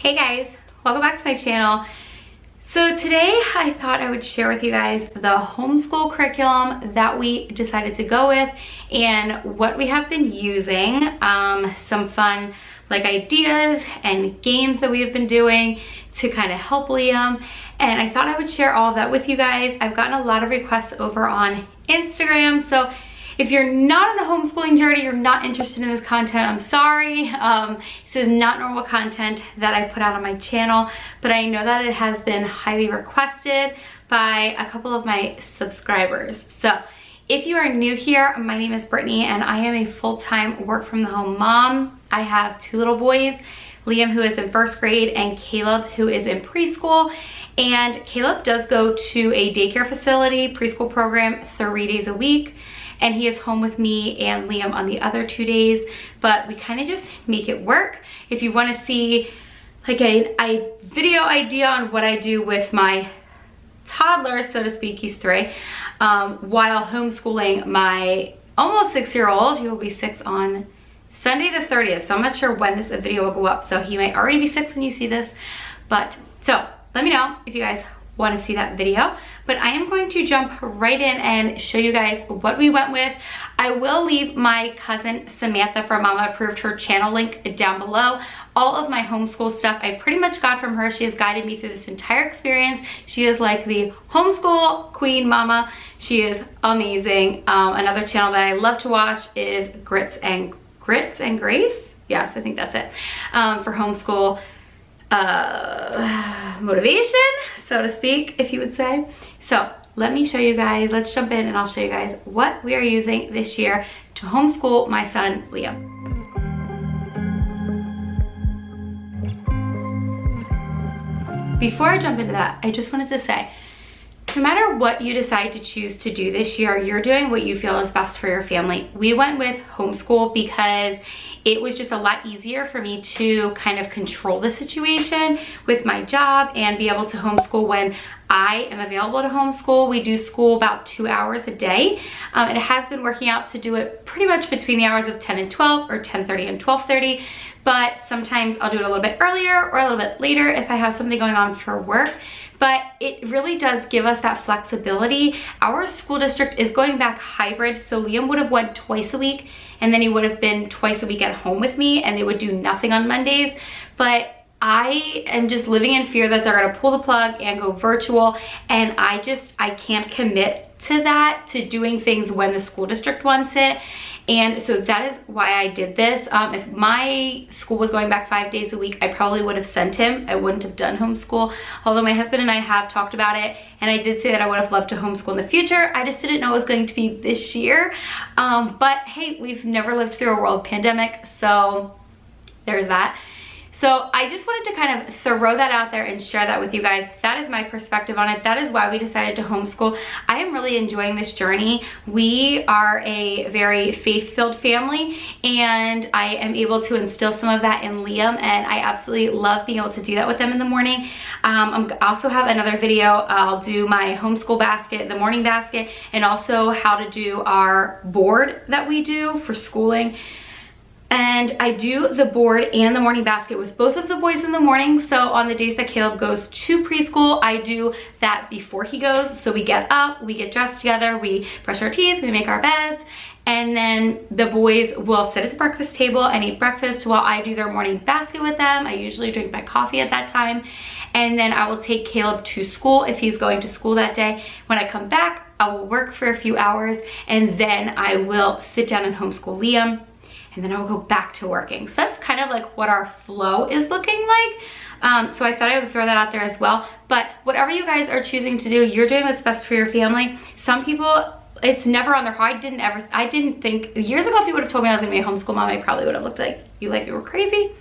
Hey guys, welcome back to my channel. So today I thought I would share with you guys the homeschool curriculum that we decided to go with and what we have been using, some fun ideas and games that we have been doing to kind of help Liam, and I thought I would share all of that with you guys. I've gotten a lot of requests over on Instagram, so if you're not on a homeschooling journey, you're not interested in this content, I'm sorry. This is not normal content that I put out on my channel, but I know that it has been highly requested by a couple of my subscribers. So if you are new here, my name is Brittany and I am a full-time work from the home mom. I have two little boys, Liam, who is in first grade, and Caleb, who is in preschool. And Caleb does go to a daycare facility, preschool program, 3 days a week. And he is home with me and Liam on the other 2 days, but we kind of just make it work. If you want to see like a video idea on what I do with my toddler, so to speak, he's 3, while homeschooling my almost 6-year-old, he will be 6 on Sunday the 30th, so I'm not sure when this video will go up, so he might already be 6 when you see this, but so let me know if you guys want to see that video. But I am going to jump right in and show you guys what we went with. I will leave my cousin Samantha from Mama Approved, her channel link down below. All of my homeschool stuff I pretty much got from her. She has guided me through this entire experience. She is like the homeschool queen mama. She is amazing. Another channel that I love to watch is Grits and Grace. Yes, I think that's it. For homeschool motivation, so to speak, if you would say. So let me show you guys, let's jump in and I'll show you guys what we are using this year to homeschool my son Liam. Before I jump into that, I just wanted to say, no matter what you decide to choose to do this year, you're doing what you feel is best for your family. We went with homeschool because it was just a lot easier for me to kind of control the situation with my job and be able to homeschool when I am available to homeschool. We do school about 2 hours a day. It has been working out to do it pretty much between the hours of 10 and 12 or 10:30 and 12:30. But sometimes I'll do it a little bit earlier or a little bit later if I have something going on for work. But it really does give us that flexibility. Our school district is going back hybrid, so Liam would have went twice a week and then he would have been twice a week at home with me and they would do nothing on Mondays. But I am just living in fear that they're gonna pull the plug and go virtual, and I can't commit to that, to doing things when the school district wants it. And so that is why I did this. If my school was going back 5 days a week, I probably would have sent him. I wouldn't have done homeschool, although my husband and I have talked about it, and I did say that I would have loved to homeschool in the future. I just didn't know it was going to be this year. But hey, we've never lived through a world pandemic, so there's that. So I just wanted to kind of throw that out there and share that with you guys. That is my perspective on it. That is why we decided to homeschool. I am really enjoying this journey. We are a very faith-filled family, and I am able to instill some of that in Liam, and I absolutely love being able to do that with them in the morning. I also have another video. I'll do my homeschool basket, the morning basket, and also how to do our board that we do for schooling. And I do the board and the morning basket with both of the boys in the morning. So on the days that Caleb goes to preschool, I do that before he goes. So we get up, we get dressed together, we brush our teeth, we make our beds, and then the boys will sit at the breakfast table and eat breakfast while I do their morning basket with them. I usually drink my coffee at that time. And then I will take Caleb to school if he's going to school that day. When I come back, I will work for a few hours, and then I will sit down and homeschool Liam. And then I will go back to working. So that's kind of like what our flow is looking like. So I thought I would throw that out there as well. But whatever you guys are choosing to do, you're doing what's best for your family. Some people, it's never on their heart. I didn't think, years ago, if you would have told me I was gonna be a homeschool mom, I probably would have looked like you were crazy.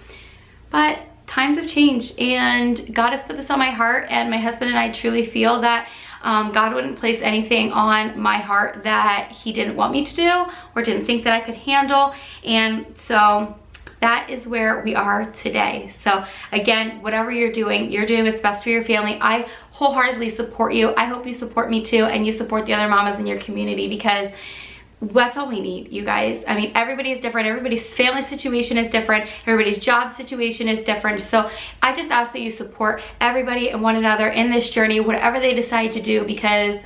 But times have changed, and God has put this on my heart, and my husband and I truly feel that God wouldn't place anything on my heart that he didn't want me to do or didn't think that I could handle. And so that is where we are today. So again, whatever you're doing what's best for your family. I wholeheartedly support you. I hope you support me too, and you support the other mamas in your community, because that's all we need, you guys. I mean, everybody is different. Everybody's family situation is different. Everybody's job situation is different. So I just ask that you support everybody and one another in this journey, whatever they decide to do, because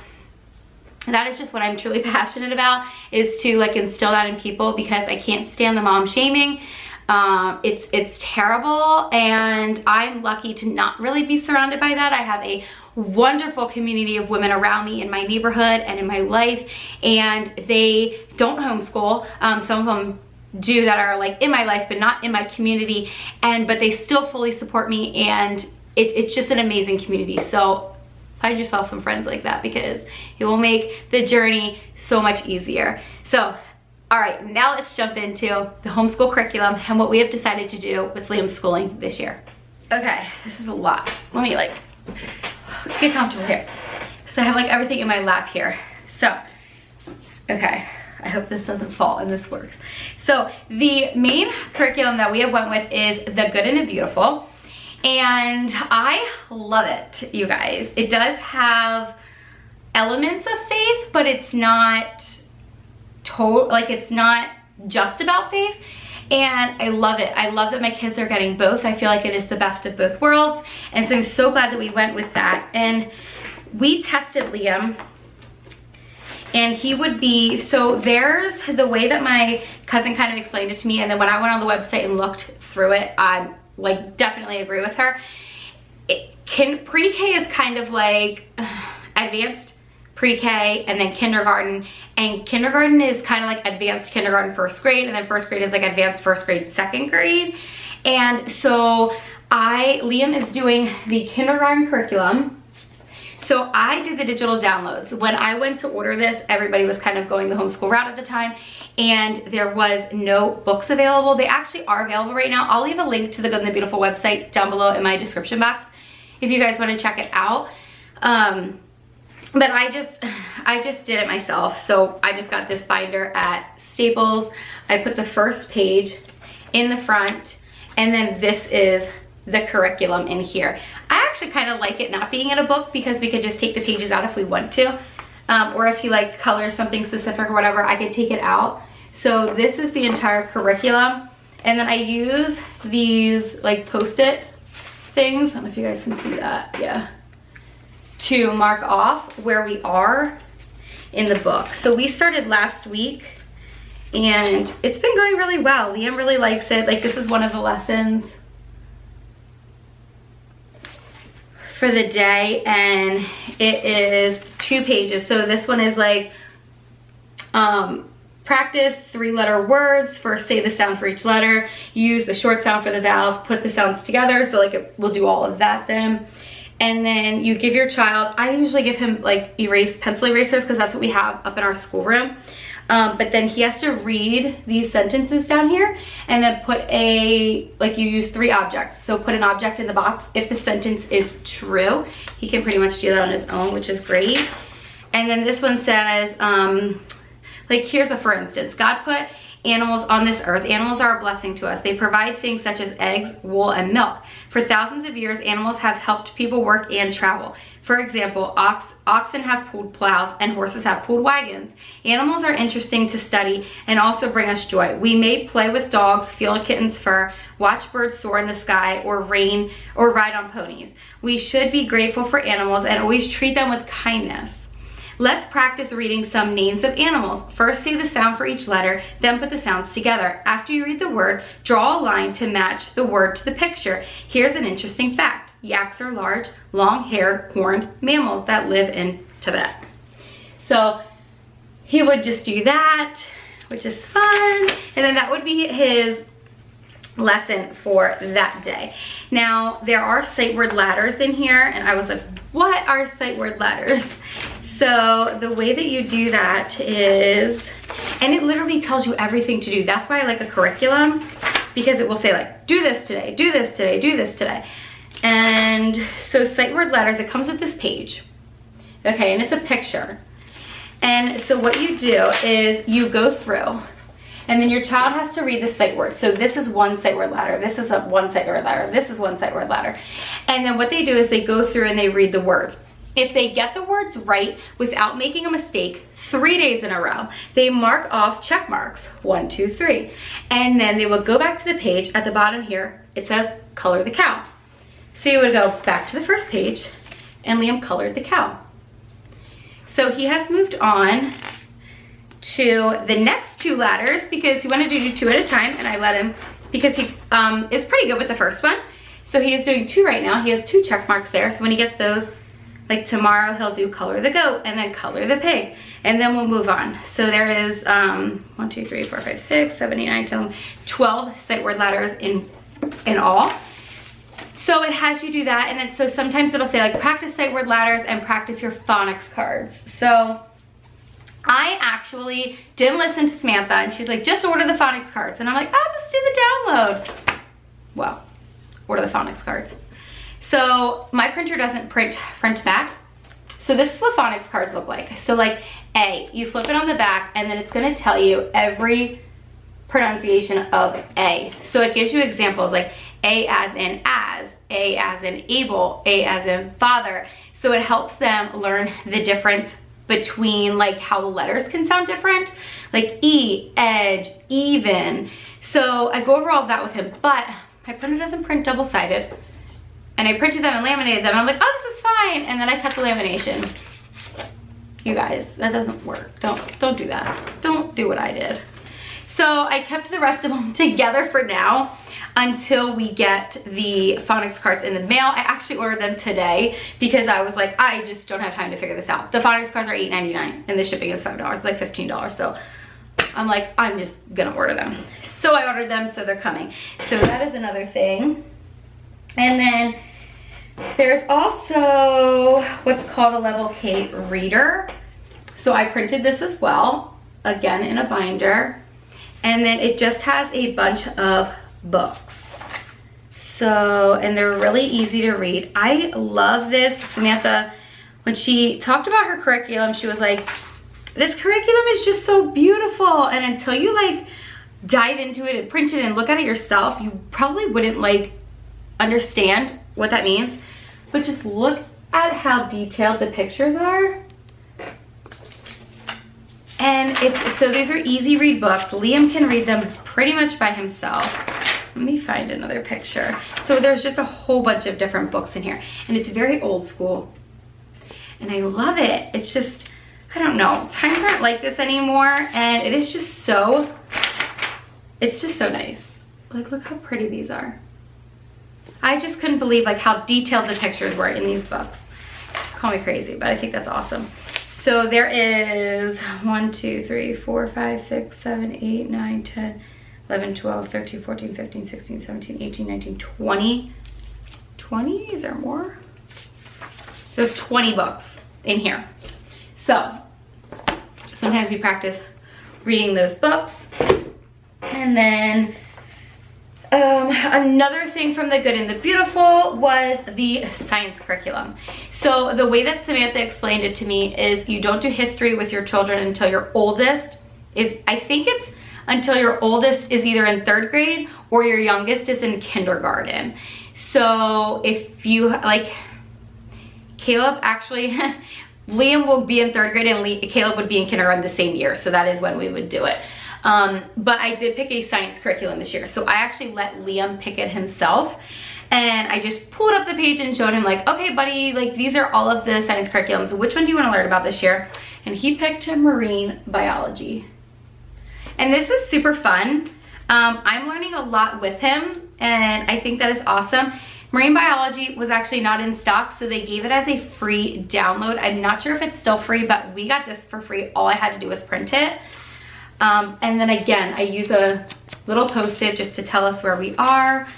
that is just what I'm truly passionate about, is to like instill that in people, because I can't stand the mom shaming. It's terrible, and I'm lucky to not really be surrounded by that. I have a wonderful community of women around me in my neighborhood and in my life, and they don't homeschool. Some of them do that are like in my life but not in my community, but they still fully support me, and it's just an amazing community. So find yourself some friends like that, because it will make the journey so much easier. So all right, now let's jump into the homeschool curriculum and what we have decided to do with Liam's schooling this year. Okay, this is a lot. Let me like get comfortable here. So I have like everything in my lap here. So, okay, I hope this doesn't fall and this works. So the main curriculum that we have went with is The Good and the Beautiful. And I love it, you guys. It does have elements of faith, but it's not it's not just about faith. And I love it. I love that my kids are getting both. I feel like it is the best of both worlds. And so I'm so glad that we went with that. And we tested Liam, and he would be, so there's the way that my cousin kind of explained it to me, and then when I went on the website and looked through it, I like definitely agree with her. Pre-K is kind of like advanced pre-K and then kindergarten, and kindergarten is kind of like advanced kindergarten first grade, and then first grade is like advanced first grade second grade. And so Liam is doing the kindergarten curriculum. So I did the digital downloads. When I went to order this, everybody was kind of going the homeschool route at the time, and there was no books available. They actually are available right now. I'll leave a link to the Good and the Beautiful website down below in my description box if you guys want to check it out. But I just did it myself. So I just got this binder at Staples. I put the first page in the front, and then this is the curriculum in here. I actually kind of like it not being in a book, because we could just take the pages out if we want to. Or if you like color something specific or whatever, I could take it out. So this is the entire curriculum. And then I use these like Post-it things. I don't know if you guys can see that. Yeah. To mark off where we are in the book. So we started last week, and it's been going really well. Liam really likes it. Like, this is one of the lessons for the day, and it is 2 pages. So this one is like practice 3-letter words. First say the sound for each letter, use the short sound for the vowels, put the sounds together. So like we'll do all of that then. And then you give your child, I usually give him like pencil erasers, because that's what we have up in our schoolroom. But then he has to read these sentences down here, and then put you use 3 objects. So put an object in the box. If the sentence is true, he can pretty much do that on his own, which is great. And then this one says, like here's a for instance, God put animals on this earth. Animals are a blessing to us. They provide things such as eggs, wool, and milk. For thousands of years, animals have helped people work and travel. For example, oxen have pulled plows and horses have pulled wagons. Animals are interesting to study and also bring us joy. We may play with dogs, feel a kitten's fur, watch birds soar in the sky, or ride on ponies. We should be grateful for animals and always treat them with kindness. Let's practice reading some names of animals. First say the sound for each letter, then put the sounds together. After you read the word, draw a line to match the word to the picture. Here's an interesting fact. Yaks are large, long-haired, horned mammals that live in Tibet. So he would just do that, which is fun. And then that would be his lesson for that day. Now, there are sight word ladders in here, and I was like, what are sight word ladders? So the way that you do that is, and it literally tells you everything to do. That's why I like a curriculum, because it will say like, do this today, do this today, do this today. And so sight word ladders, it comes with this page. Okay, and it's a picture. And so what you do is you go through, and then your child has to read the sight word. So this is one sight word ladder, this is one sight word ladder, this is one sight word ladder. And then what they do is they go through and they read the words. If they get the words right without making a mistake 3 days in a row, they mark off check marks, 1, 2, 3. And then they will go back to the page. At the bottom here, it says color the cow. So you would go back to the first page and Liam colored the cow. So he has moved on to the next 2 letters because he wanted to do 2 at a time, and I let him because he is pretty good with the first one. So he is doing 2 right now. He has 2 check marks there. So when he gets those, like tomorrow, he'll do color the goat and then color the pig, and then we'll move on. So there is 1, 2, 3, 4, 5, 6, 7, 8, 9, 10, 12 sight word letters in all. So it has you do that, and then so sometimes it'll say like practice sight word letters and practice your phonics cards. So I actually didn't listen to Samantha, and she's like, just order the phonics cards, and I'm like, I'll just do the download. Well, order the phonics cards. So my printer doesn't print front to back. So this is what phonics cards look like. So like A, you flip it on the back, and then it's gonna tell you every pronunciation of A. So it gives you examples like A as in as, A as in able, A as in father. So it helps them learn the difference between like how the letters can sound different, like E, edge, even. So I go over all of that with him, but my printer doesn't print double-sided. And I printed them and laminated them, and I'm like, oh, this is fine. And then I cut the lamination. You guys, that doesn't work. Don't do that. Don't do what I did. So I kept the rest of them together for now until we get the phonics cards in the mail. I actually ordered them today because I was like, I just don't have time to figure this out. The phonics cards are $8.99 and the shipping is $5, it's like $15. So I'm like, I'm just gonna order them. So I ordered them, so they're coming. So that is another thing. And then there's also what's called a Level K reader. So I printed this as well, again in a binder. And then it just has a bunch of books. So, and they're really easy to read. I love this. Samantha, when she talked about her curriculum, she was like, this curriculum is just so beautiful. And until you like dive into it and print it and look at it yourself, you probably wouldn't like understand what that means. But just look at how detailed the pictures are. And it's, so these are easy read books. Liam can read them pretty much by himself. Let me find another picture. So there's just a whole bunch of different books in here, and it's very old school. And I love it. It's just, I don't know, times aren't like this anymore, and it is just so, it's just so nice. Like, look how pretty these are. I just couldn't believe like how detailed the pictures were in these books. Call me crazy, but I think that's awesome. So there is 1, 2, 3, 4, 5, 6, 7, 8, 9, 10, 11, 12, 13, 14, 15, 16, 17, 18, 19, 20. 20? Is there more? There's 20 books in here. So sometimes you practice reading those books. And then another thing from the Good and the Beautiful was the science curriculum. So the way that Samantha explained it to me is you don't do history with your children until your oldest is, I think it's until your oldest is either in 3rd grade or your youngest is in kindergarten. So if you, like, Caleb actually, Liam will be in 3rd grade and Caleb would be in kindergarten the same year. So that is when we would do it. But I did pick a science curriculum this year. So I actually let Liam pick it himself. And I just pulled up the page and showed him like, okay, buddy, like these are all of the science curriculums. Which one do you want to learn about this year? And he picked marine biology. And this is super fun. I'm learning a lot with him, and I think that is awesome. Marine biology was actually not in stock, so they gave it as a free download. I'm not sure if it's still free, but we got this for free. All I had to do was print it. And then again, I use a little post-it just to tell us where we are.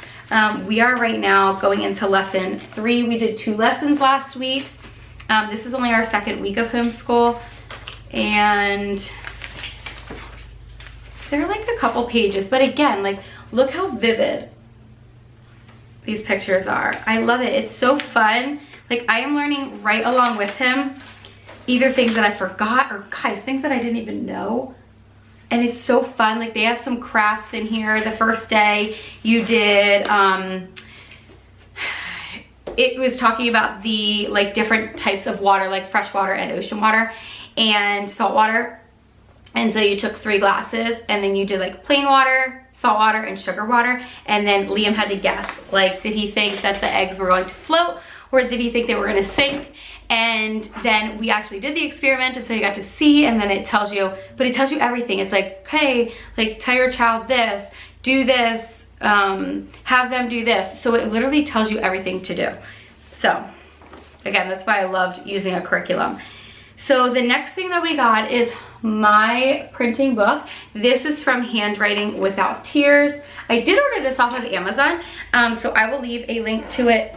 We are right now going into lesson 3. We did 2 lessons last week. This is only our 2nd week of homeschool, and they're like a couple pages, but again, like look how vivid these pictures are. I love it. It's so fun. Like I am learning right along with him, either things that I forgot or guys, things that I didn't even know. And it's so fun. Like they have some crafts in here. The first day you did it was talking about the like different types of water, like fresh water and ocean water and salt water. And so you took 3 glasses and then you did like plain water, salt water, and sugar water. And then Liam had to guess, like, did he think that the eggs were going to float or did he think they were gonna sink? And then we actually did the experiment, and so you got to see, and then it tells you, but it tells you everything. It's like, okay, like tell your child this, do this, have them do this. So it literally tells you everything to do. So again, that's why I loved using a curriculum. So the next thing that we got is my printing book. This is from Handwriting Without Tears. I did order this off of Amazon, so I will leave a link to it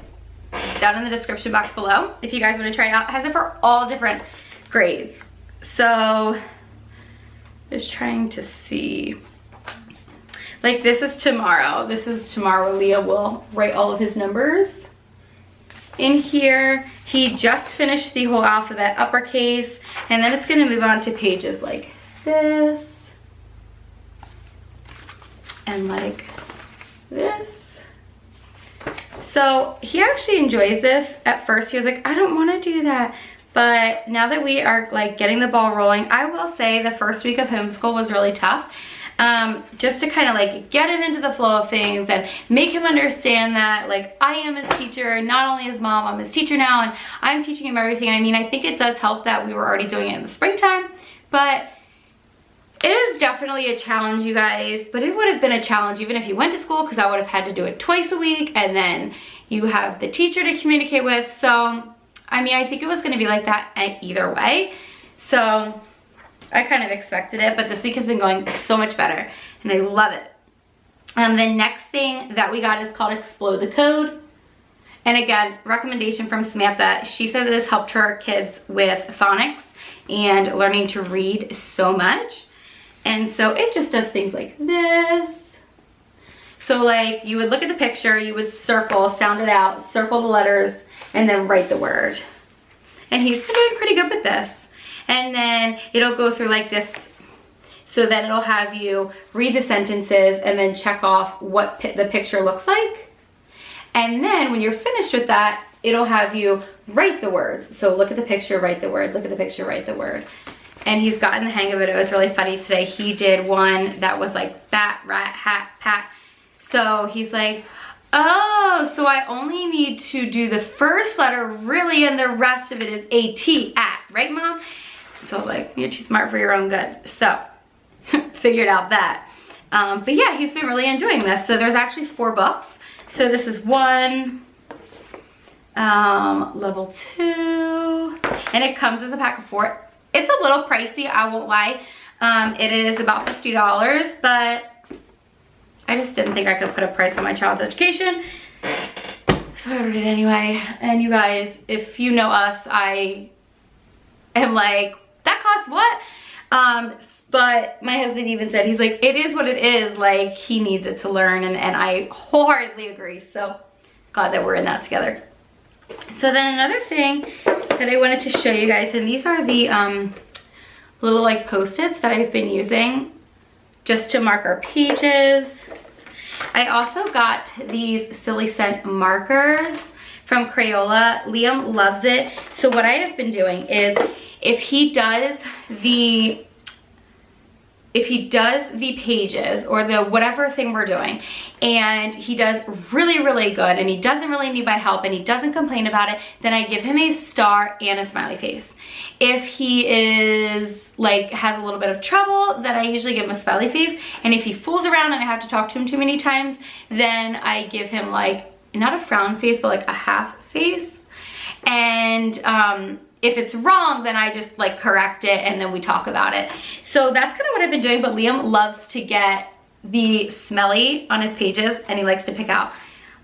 down in the description box below if you guys want to try it out. It has it for all different grades. So just trying to see, like, this is tomorrow. This is tomorrow. Leah will write all of his numbers in here. He just finished the whole alphabet uppercase, and then it's going to move on to pages like this and like this. So he actually enjoys this. At first he was like, I don't want to do that. But now that we are like getting the ball rolling, I will say the first week of homeschool was really tough. Just to kind of like get him into the flow of things and make him understand that like I am his teacher, not only his mom, I'm his teacher now, and I'm teaching him everything. I mean, I think it does help that we were already doing it in the springtime, but it is definitely a challenge, you guys. But it would have been a challenge even if you went to school, because I would have had to do it twice a week, and then you have the teacher to communicate with. So I mean, I think it was going to be like that either way. So I kind of expected it, but this week has been going so much better and I love it. The next thing that we got is called Explode the Code. And again, recommendation from Samantha. She said that this helped her kids with phonics and learning to read so much. And so it just does things like this. So like you would look at the picture, you would circle, sound it out, circle the letters, and then write the word. And he's been doing pretty good with this. And then it'll go through like this. So then it'll have you read the sentences and then check off what the picture looks like. And then when you're finished with that, it'll have you write the words. So look at the picture, write the word, look at the picture, write the word. And he's gotten the hang of it. It was really funny today. He did one that was like bat, rat, hat, pat. So he's like, oh, so I only need to do the first letter really, and the rest of it is A-T, at, right, Mom? So I was like, you're too smart for your own good. So figured out that. But yeah, he's been really enjoying this. So there's actually 4 books. So this is 1, level 2, and it comes as a pack of 4. It's a little pricey, I won't lie. It is about $50, but I just didn't think I could put a price on my child's education. So I ordered it anyway. And you guys, if you know us, I am like, that costs what? But my husband even said, he's like, it is what it is. Like, he needs it to learn, and I wholeheartedly agree. So glad that we're in that together. So then another thing that I wanted to show you guys, and these are the little like post-its that I've been using just to mark our pages. I also got these Silly Scent markers from Crayola. Liam loves it. So what I have been doing is if he does the pages or the whatever thing we're doing, and he does really, really good, and he doesn't really need my help, and he doesn't complain about it, then I give him a star and a smiley face. If he is like has a little bit of trouble, then I usually give him a smiley face. And if he fools around and I have to talk to him too many times, then I give him like, not a frown face, but like a half face. And if it's wrong, then I just like correct it and then we talk about it. So that's kind of what I've been doing. But Liam loves to get the smelly on his pages, and he likes to pick out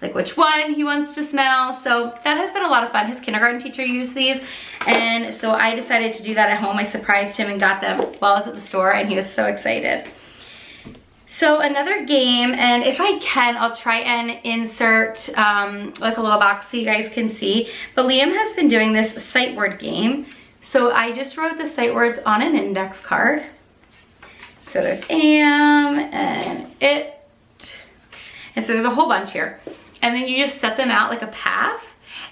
like which one he wants to smell. So that has been a lot of fun. His kindergarten teacher used these, and so I decided to do that at home. I surprised him and got them while I was at the store, and he was so excited. So another game, and if I can, I'll try and insert like a little box so you guys can see, but Liam has been doing this sight word game. So I just wrote the sight words on an index card. So there's am and it, and so there's a whole bunch here. And then you just set them out like a path,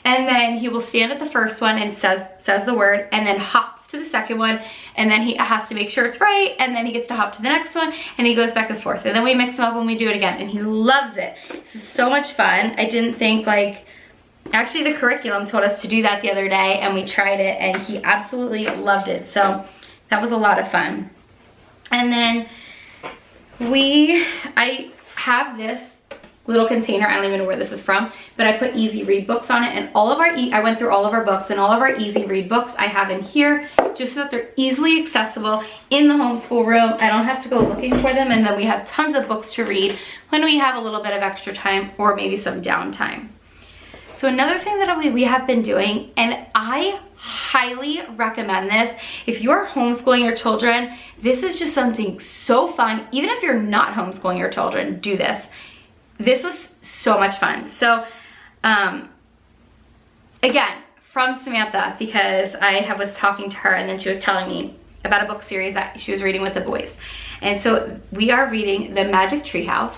And then he will stand at the first one and says the word, and then hops to the second one, and then he has to make sure it's right, and then he gets to hop to the next one, and he goes back and forth. And then we mix them up when we do it again, and he loves it. This is so much fun. I didn't think, like, actually the curriculum told us to do that the other day, and we tried it, and he absolutely loved it. So that was a lot of fun. And then I have this little container. I don't even know where this is from, but I put easy read books on it, and all of our I went through all of our books, and all of our easy read books I have in here just so that they're easily accessible in the homeschool room. I don't have to go looking for them, and then we have tons of books to read when we have a little bit of extra time or maybe some downtime. So another thing that we have been doing, and I highly recommend this, if you're homeschooling your children, this is just something so fun. Even if you're not homeschooling your children, do this. This was so much fun. So, again, from Samantha, because I was talking to her, and then she was telling me about a book series that she was reading with the boys. And so we are reading The Magic Treehouse,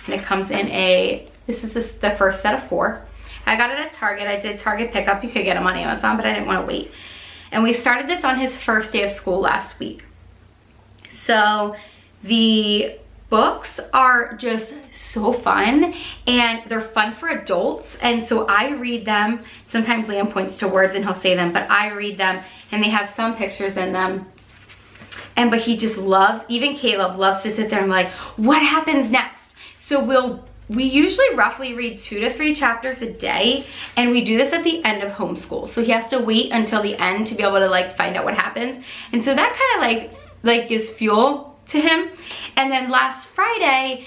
and it comes in this is the first set of 4. I got it at Target. I did Target pickup. You could get them on Amazon, but I didn't want to wait. And we started this on his first day of school last week. So the books are just so fun, and they're fun for adults. And so I read them. Sometimes Liam points to words and he'll say them, but I read them, and they have some pictures in them. But he just loves, even Caleb loves to sit there and be like, what happens next? So we usually roughly read 2 to 3 chapters a day, and we do this at the end of homeschool. So he has to wait until the end to be able to like find out what happens. And so that kind of like gives fuel to him. And then last Friday,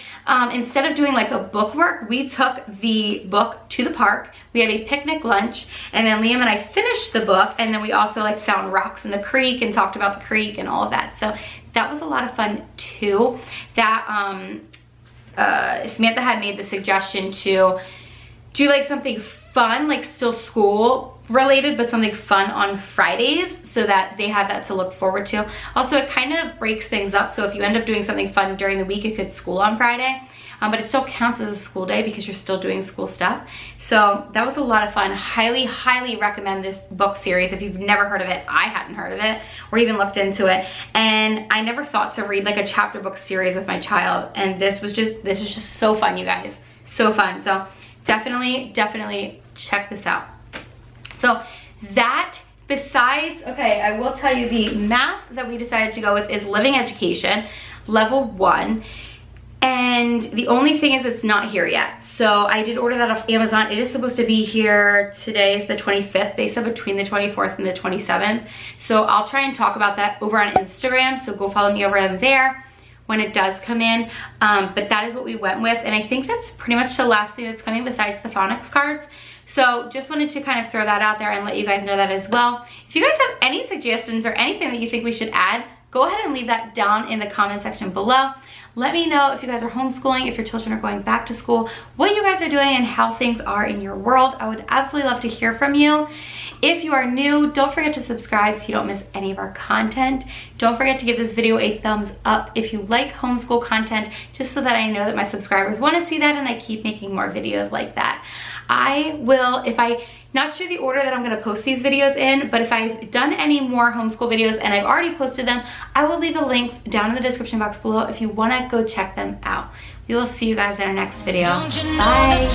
instead of doing like a book work, we took the book to the park. We had a picnic lunch, and then Liam and I finished the book, and then we also like found rocks in the creek and talked about the creek and all of that. So that was a lot of fun too. That Samantha had made the suggestion to do like something fun, like still school related, but something fun on Fridays, so that they had that to look forward to. Also, it kind of breaks things up, so if you end up doing something fun during the week, it could school on Friday, but it still counts as a school day because you're still doing school stuff. So that was a lot of fun. Highly, highly recommend this book series. If you've never heard of it, I hadn't heard of it or even looked into it, and I never thought to read like a chapter book series with my child, and this is just so fun, you guys. So fun. So definitely check this out. So that, besides, okay, I will tell you the math that we decided to go with is Living Education, level 1. And the only thing is it's not here yet. So I did order that off Amazon. It is supposed to be here. Today is the 25th. They said between the 24th and the 27th. So I'll try and talk about that over on Instagram. So go follow me over there when it does come in. But that is what we went with. And I think that's pretty much the last thing that's coming besides the Phonics Cards. So just wanted to kind of throw that out there and let you guys know that as well. If you guys have any suggestions or anything that you think we should add, go ahead and leave that down in the comment section below. Let me know if you guys are homeschooling, if your children are going back to school, what you guys are doing and how things are in your world. I would absolutely love to hear from you. If you are new, don't forget to subscribe so you don't miss any of our content. Don't forget to give this video a thumbs up if you like homeschool content, just so that I know that my subscribers want to see that and I keep making more videos like that. I will, not sure the order that I'm going to post these videos in, but if I've done any more homeschool videos and I've already posted them, I will leave the links down in the description box below if you want to go check them out. We will see you guys in our next video. Bye.